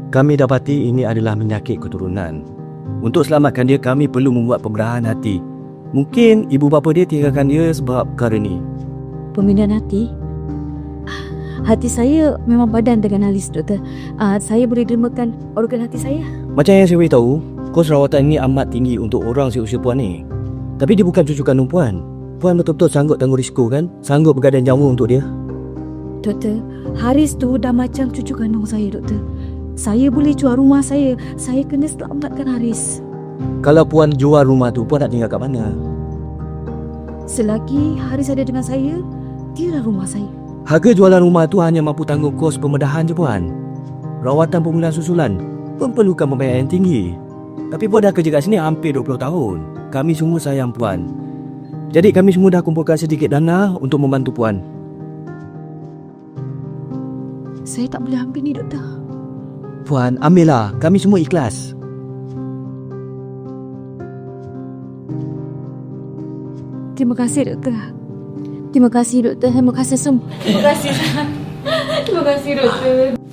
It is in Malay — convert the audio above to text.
Kami dapati ini adalah penyakit keturunan. Untuk selamatkan dia, kami perlu membuat pemberahan hati. Mungkin ibu bapa dia tinggalkan dia sebab perkara ni. Pemindahan hati? Hati saya memang padan dengan Haris, doktor. Saya boleh dermakan organ hati saya? Macam yang saya beritahu, kos rawatan ini amat tinggi untuk orang seusia puan ni. Tapi dia bukan cucu kandung puan. Puan betul-betul sanggup tanggung risiko kan? Sanggup bergadang nyawa untuk dia? Doktor, Haris tu dah macam cucu kandung saya, doktor. Saya boleh jual rumah saya. Saya kena selamatkan Haris. Kalau puan jual rumah tu, puan nak tinggal kat mana? Selagi Haris ada dengan saya, dialah rumah saya. Harga jualan rumah tu hanya mampu tanggung kos pembedahan je puan. Rawatan pemulihan susulan memerlukan pembayaran yang tinggi. Tapi puan dah kerja kat sini hampir 20 tahun. Kami semua sayang puan. Jadi kami semua dah kumpulkan sedikit dana untuk membantu puan. Saya tak boleh ambil ni, doktor. Puan, ambillah. Kami semua ikhlas. Terima kasih, doktor. Terima kasih, doktor. Terima kasih semua. Terima kasih. Terima kasih, doktor.